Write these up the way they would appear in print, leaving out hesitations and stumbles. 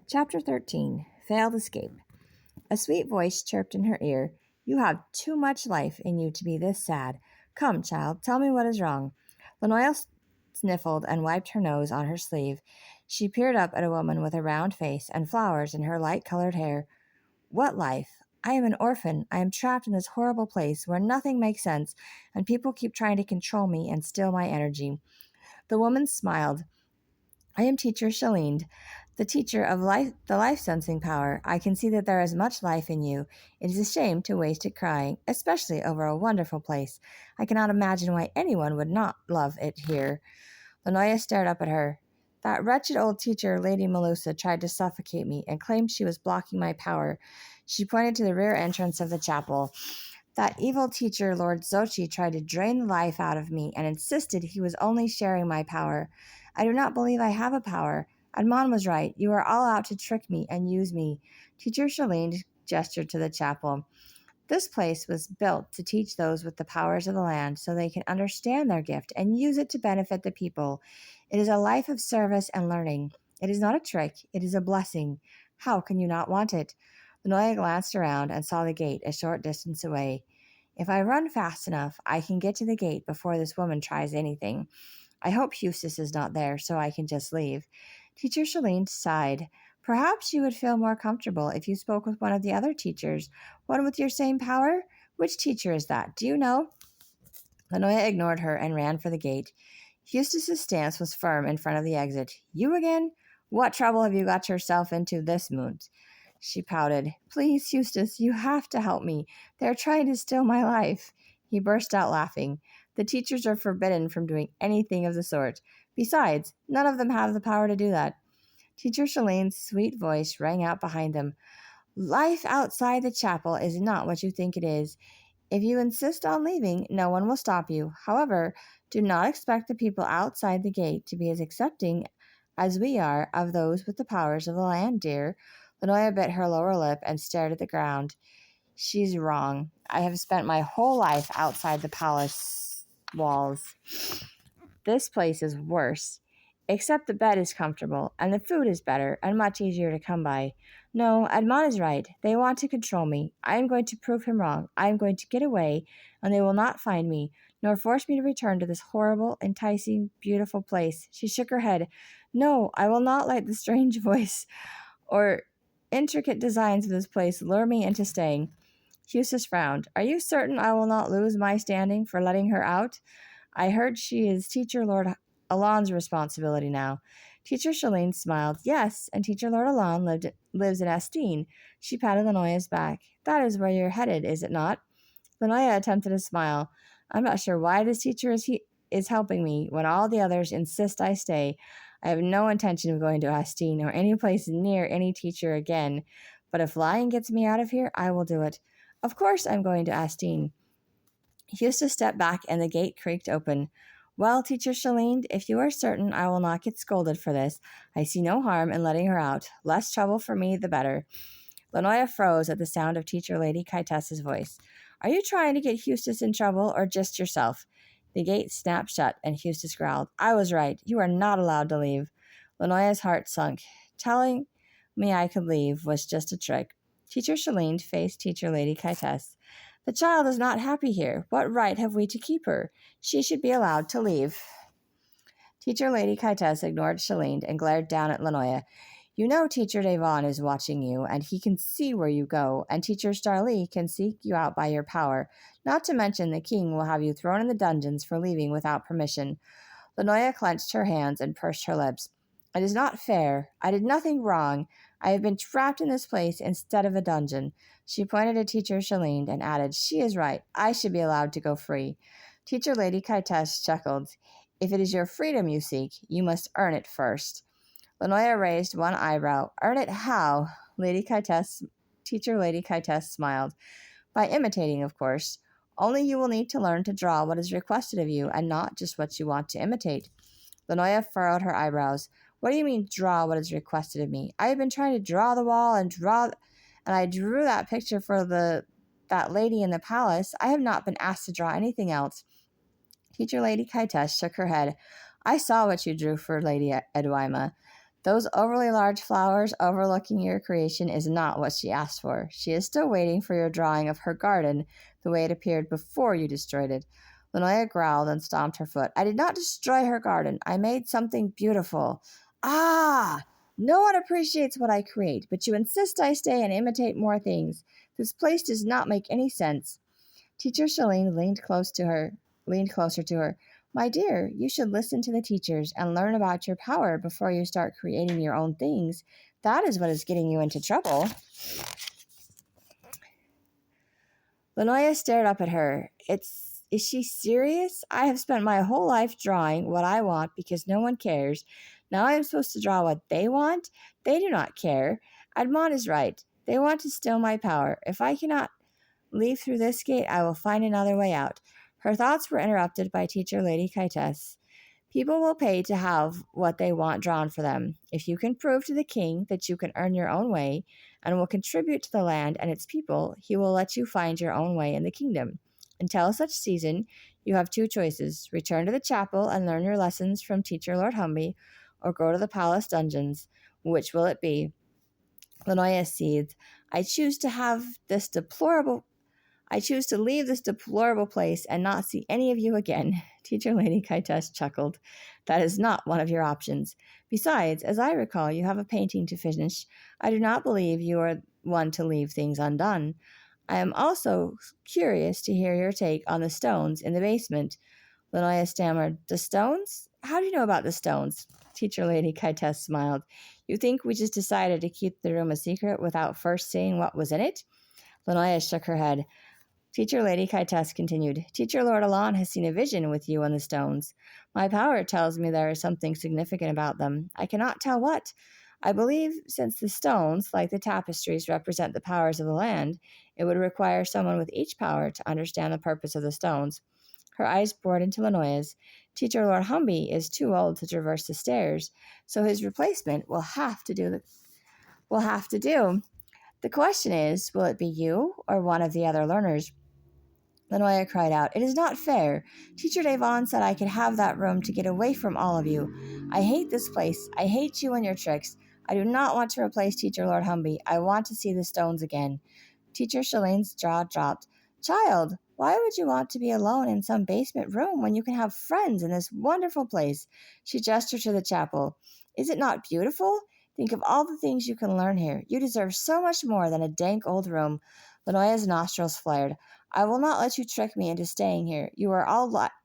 Chapter 13 Failed Escape. A sweet voice chirped in her ear. You have too much life in you to be this sad. Come, child, tell me what is wrong. Lanoya sniffled and wiped her nose on her sleeve. She peered up at a woman with a round face and flowers in her light-colored hair. What life? I am an orphan. I am trapped in this horrible place where nothing makes sense, and people keep trying to control me and steal my energy. The woman smiled. I am teacher Shalene, the teacher of the life sensing power. I can see that there is much life in you. It is a shame to waste it crying, especially over a wonderful place. I cannot imagine why anyone would not love it here. Lanoya stared up at her. That wretched old teacher, Lady Melusa, tried to suffocate me and claimed she was blocking my power. She pointed to the rear entrance of the chapel. That evil teacher, Lord Zochi, tried to drain the life out of me and insisted he was only sharing my power. I do not believe I have a power. Admon was right. You are all out to trick me and use me. Teacher Shalene gestured to the chapel. This place was built to teach those with the powers of the land so they can understand their gift and use it to benefit the people. It is a life of service and learning. It is not a trick. It is a blessing. How can you not want it? Lanoya glanced around and saw the gate a short distance away. If I run fast enough, I can get to the gate before this woman tries anything. I hope Eustace is not there, so I can just leave. Teacher Shalene sighed. Perhaps you would feel more comfortable if you spoke with one of the other teachers, one with your same power. Which teacher is that? Do you know? Lanoya ignored her and ran for the gate. Eustace's stance was firm in front of the exit. You again? What trouble have you got yourself into this month? She pouted. Please, Eustace, you have to help me. They're trying to steal my life. He burst out laughing. The teachers are forbidden from doing anything of the sort. Besides, none of them have the power to do that. Teacher Shalene's sweet voice rang out behind them. Life outside the chapel is not what you think it is. If you insist on leaving, no one will stop you. However, do not expect the people outside the gate to be as accepting as we are of those with the powers of the land, dear. Lanoya bit her lower lip and stared at the ground. She's wrong. I have spent my whole life outside the palace walls. This place is worse. Except the bed is comfortable, and the food is better, and much easier to come by. No, Admon is right. They want to control me. I am going to prove him wrong. I am going to get away, and they will not find me, nor force me to return to this horrible, enticing, beautiful place. She shook her head. No, I will not let the strange voice or intricate designs of this place lure me into staying. Eustace frowned. Are you certain I will not lose my standing for letting her out? I heard she is Teacher Lord Alon's responsibility now. Teacher Shalene smiled. Yes, and Teacher Lord Alon lives in Estine. She patted Lanoya's back. That is where you're headed, is it not? Lanoya attempted a smile. I'm not sure why this teacher is helping me when all the others insist I stay. I have no intention of going to Estine or any place near any teacher again. But if lying gets me out of here, I will do it. Of course I'm going to Estine. Eustace stepped back and the gate creaked open. Well, Teacher Shalene, if you are certain I will not get scolded for this, I see no harm in letting her out. Less trouble for me, the better. Lanoya froze at the sound of Teacher Lady Kaitessa's voice. Are you trying to get Eustace in trouble or just yourself? The gate snapped shut and Eustace growled. I was right. You are not allowed to leave. Lanoya's heart sunk. Telling me I could leave was just a trick. Teacher Shalene faced Teacher Lady Kaitessa. The child is not happy here. What right have we to keep her? She should be allowed to leave. Teacher Lady Kaitessa ignored Shalene and glared down at Lanoya. You know Teacher Devon is watching you, and he can see where you go, and Teacher Starlee can seek you out by your power. Not to mention the king will have you thrown in the dungeons for leaving without permission. Lanoya clenched her hands and pursed her lips. It is not fair. I did nothing wrong. I have been trapped in this place instead of a dungeon. She pointed at Teacher Shalene and added, She is right. I should be allowed to go free. Teacher Lady Kaitess chuckled. If it is your freedom you seek, you must earn it first. Lanoya raised one eyebrow. Earn it how? Teacher Lady Kaitess smiled. By imitating, of course. Only you will need to learn to draw what is requested of you and not just what you want to imitate. Lanoya furrowed her eyebrows. What do you mean, draw what is requested of me? I have been trying to draw the wall and I drew that picture for that lady in the palace. I have not been asked to draw anything else. Teacher Lady Kaitess shook her head. I saw what you drew for Lady Edwima. Those overly large flowers overlooking your creation is not what she asked for. She is still waiting for your drawing of her garden the way it appeared before you destroyed it. Lanoya growled and stomped her foot. I did not destroy her garden. I made something beautiful. Ah! No one appreciates what I create, but you insist I stay and imitate more things. This place does not make any sense. Teacher Shalene leaned closer to her. My dear, you should listen to the teachers and learn about your power before you start creating your own things. That is what is getting you into trouble. Lanoya stared up at her. Is she serious? I have spent my whole life drawing what I want because no one cares. Now I am supposed to draw what they want? They do not care. Admon is right. They want to steal my power. If I cannot leave through this gate, I will find another way out. Her thoughts were interrupted by Teacher Lady Kitess. People will pay to have what they want drawn for them. If you can prove to the king that you can earn your own way and will contribute to the land and its people, he will let you find your own way in the kingdom. Until such season, you have two choices. Return to the chapel and learn your lessons from Teacher Lord Humby, or go to the palace dungeons. Which will it be? Lanoya seethed. I choose to leave this deplorable place and not see any of you again. Teacher Lady Kitess chuckled. That is not one of your options. Besides, as I recall, you have a painting to finish. I do not believe you are one to leave things undone. I am also curious to hear your take on the stones in the basement. Lanoya stammered. The stones? How do you know about the stones? Teacher Lady Kitess smiled. You think we just decided to keep the room a secret without first seeing what was in it? Lanoya shook her head. Teacher Lady Kitess continued, Teacher Lord Alon has seen a vision with you on the stones. My power tells me there is something significant about them. I cannot tell what. I believe since the stones, like the tapestries, represent the powers of the land, it would require someone with each power to understand the purpose of the stones. Her eyes bored into Lanoya's. Teacher Lord Humby is too old to traverse the stairs, so his replacement will have to do. The question is, will it be you or one of the other learners? Lanoya cried out, It is not fair. Teacher Devon said I could have that room to get away from all of you. I hate this place. I hate you and your tricks. I do not want to replace Teacher Lord Humby. I want to see the stones again. Teacher Shalene's jaw dropped. Child, why would you want to be alone in some basement room when you can have friends in this wonderful place? She gestured to the chapel. Is it not beautiful? Think of all the things you can learn here. You deserve so much more than a dank old room. Lanoya's nostrils flared. I will not let you trick me into staying here. You are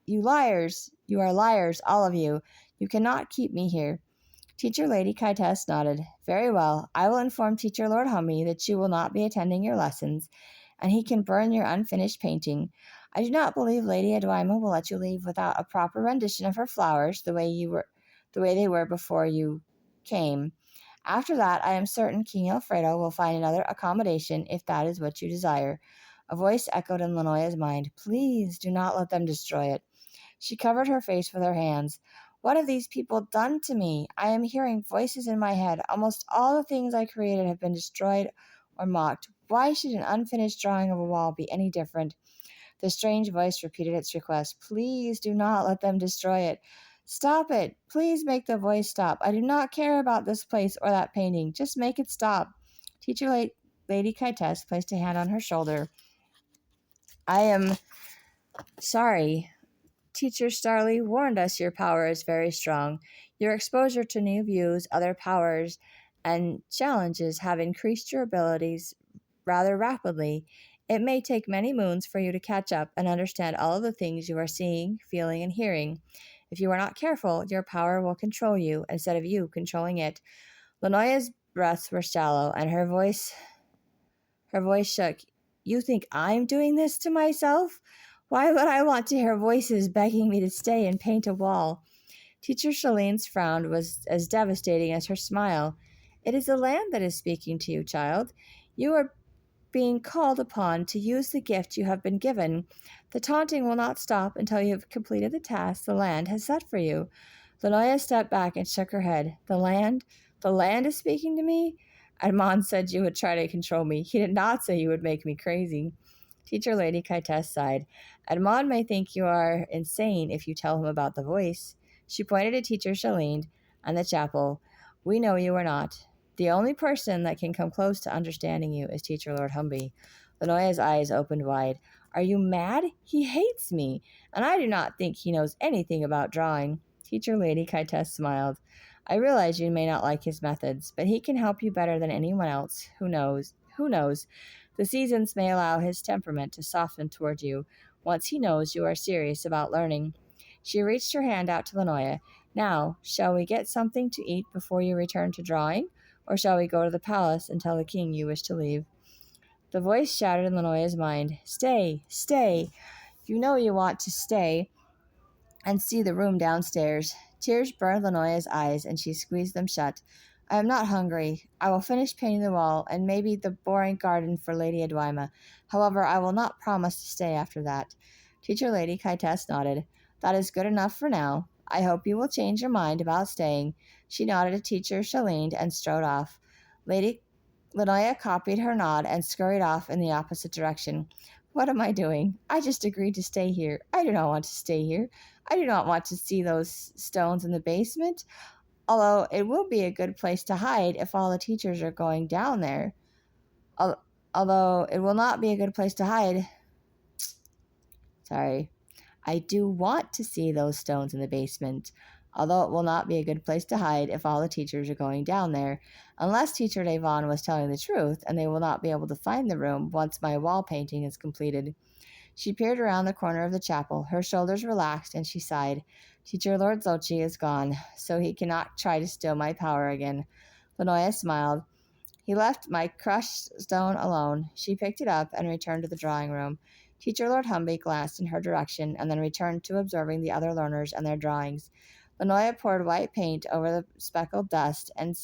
liars. You are liars, all of you. You cannot keep me here. Teacher Lady Kitess nodded. Very well. I will inform Teacher Lord Humby that you will not be attending your lessons, and he can burn your unfinished painting. I do not believe Lady Edwima will let you leave without a proper rendition of her flowers the way they were before you came. After that, I am certain King Alfredo will find another accommodation if that is what you desire. A voice echoed in Lanoya's mind. Please do not let them destroy it. She covered her face with her hands. What have these people done to me? I am hearing voices in my head. Almost all the things I created have been destroyed or mocked. Why should an unfinished drawing of a wall be any different? The strange voice repeated its request. Please do not let them destroy it. Stop it. Please make the voice stop. I do not care about this place or that painting. Just make it stop. Teacher Lady Kitess placed a hand on her shoulder. I am sorry. Teacher Starly warned us your power is very strong. Your exposure to new views, other powers, and challenges have increased your abilities rather rapidly. It may take many moons for you to catch up and understand all of the things you are seeing, feeling, and hearing. If you are not careful, your power will control you instead of you controlling it. Lanoya's breaths were shallow, and her voice shook. You think I'm doing this to myself? Why would I want to hear voices begging me to stay and paint a wall? Teacher Shalene's frown was as devastating as her smile. It is the land that is speaking to you, child. You are being called upon to use the gift you have been given. The taunting will not stop until you have completed the task the land has set for you. Lanoya stepped back and shook her head. The land is speaking to me? Admon said you would try to control me. He did not say you would make me crazy. Teacher Lady Kitess sighed. Admon may think you are insane if you tell him about the voice. She pointed at Teacher Shalene and the chapel. We know you are not. The only person that can come close to understanding you is Teacher Lord Humby. Lanoya's eyes opened wide. Are you mad? He hates me, and I do not think he knows anything about drawing. Teacher Lady Kaites smiled. I realize you may not like his methods, but he can help you better than anyone else. Who knows? Who knows? The seasons may allow his temperament to soften toward you once he knows you are serious about learning. She reached her hand out to Lanoya. Now, shall we get something to eat before you return to drawing? Or shall we go to the palace and tell the king you wish to leave? The voice shouted in Lanoya's mind, Stay, stay. You know you want to stay and see the room downstairs. Tears burned Lanoya's eyes, and she squeezed them shut. I am not hungry. I will finish painting the wall, and maybe the boring garden for Lady Edwima. However, I will not promise to stay after that. Teacher Lady Kaites nodded. That is good enough for now. I hope you will change your mind about staying. She nodded to Teacher Shalene and strode off. Lady Lanoya copied her nod and scurried off in the opposite direction. What am I doing? I just agreed to stay here. I do not want to stay here. I do not want to see those stones in the basement, although it will be a good place to hide if all the teachers are going down there. Although it will not be a good place to hide. Sorry. I do want to see those stones in the basement, although it will not be a good place to hide if all the teachers are going down there, unless Teacher Devon was telling the truth, and they will not be able to find the room once my wall painting is completed. She peered around the corner of the chapel. Her shoulders relaxed, and she sighed. Teacher Lord Zochi is gone, so he cannot try to steal my power again. Lanoya smiled. He left my crushed stone alone. She picked it up and returned to the drawing room. Teacher Lord Humby glanced in her direction and then returned to observing the other learners and their drawings. Lanoya poured white paint over the speckled dust and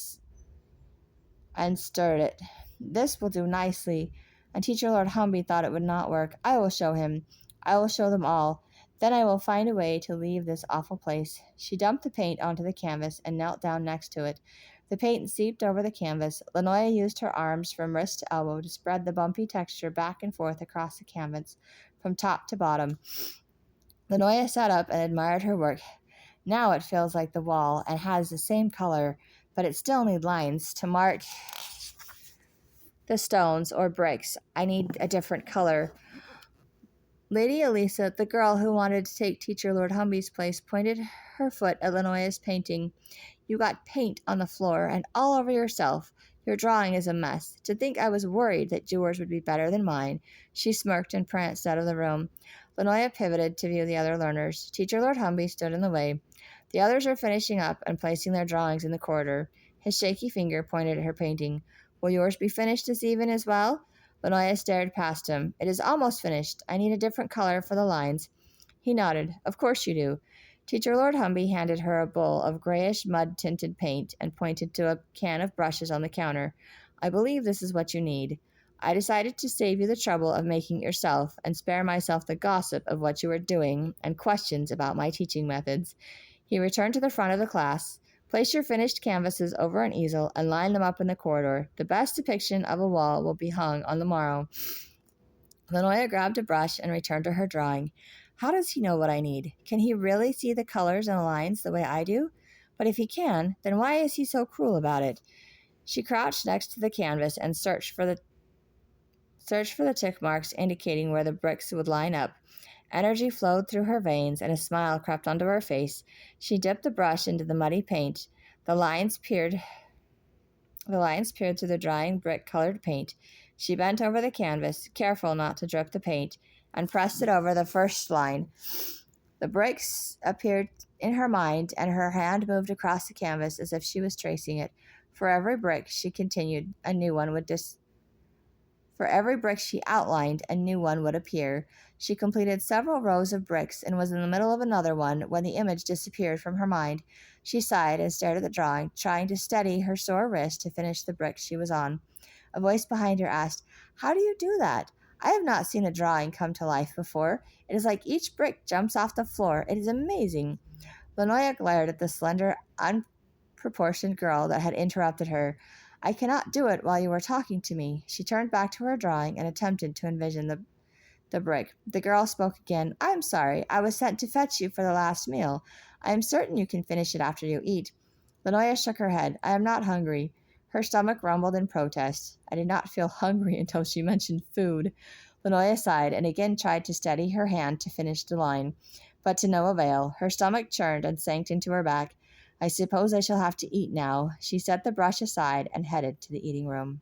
stirred it. This will do nicely. And Teacher Lord Humby thought it would not work. I will show him. I will show them all. Then I will find a way to leave this awful place. She dumped the paint onto the canvas and knelt down next to it. The paint seeped over the canvas. Lanoya used her arms from wrist to elbow to spread the bumpy texture back and forth across the canvas, from top to bottom. Lanoya sat up and admired her work. Now it feels like the wall and has the same color, but it still needs lines to mark the stones or bricks. I need a different color. Lady Elisa, the girl who wanted to take Teacher Lord Humby's place, pointed her foot at Lanoya's painting. You got paint on the floor and all over yourself. Your drawing is a mess. To think I was worried that yours would be better than mine. She smirked and pranced out of the room. Lanoya pivoted to view the other learners. Teacher Lord Humby stood in the way. The others are finishing up and placing their drawings in the corridor. His shaky finger pointed at her painting. Will yours be finished this evening as well? Lanoya stared past him. It is almost finished. I need a different color for the lines. He nodded. Of course you do. Teacher Lord Humby handed her a bowl of grayish mud-tinted paint and pointed to a can of brushes on the counter. I believe this is what you need. I decided to save you the trouble of making it yourself and spare myself the gossip of what you are doing and questions about my teaching methods. He returned to the front of the class. Place your finished canvases over an easel and line them up in the corridor. The best depiction of a wall will be hung on the morrow. Lanoya grabbed a brush and returned to her drawing. How does he know what I need? Can he really see the colors and the lines the way I do? But if he can, then why is he so cruel about it? She crouched next to the canvas and searched for the tick marks indicating where the bricks would line up. Energy flowed through her veins, and a smile crept onto her face. She dipped the brush into the muddy paint. The lines peered through the drying brick-colored paint. She bent over the canvas, careful not to drip the paint, and pressed it over the first line. The bricks appeared in her mind, and her hand moved across the canvas as if she was tracing it. For every brick, she continued, a new one would For every brick she outlined, a new one would appear. She completed several rows of bricks and was in the middle of another one when the image disappeared from her mind. She sighed and stared at the drawing, trying to steady her sore wrist to finish the brick she was on. A voice behind her asked, How do you do that? I have not seen a drawing come to life before. It is like each brick jumps off the floor. It is amazing. Lanoya glared at the slender, unproportioned girl that had interrupted her. I cannot do it while you are talking to me. She turned back to her drawing and attempted to envision the brick. The girl spoke again. I am sorry. I was sent to fetch you for the last meal. I am certain you can finish it after you eat. Lanoya shook her head. I am not hungry. Her stomach rumbled in protest. I did not feel hungry until she mentioned food. Lanoya sighed and again tried to steady her hand to finish the line, but to no avail. Her stomach churned and sank into her back. I suppose I shall have to eat now. She set the brush aside and headed to the eating room.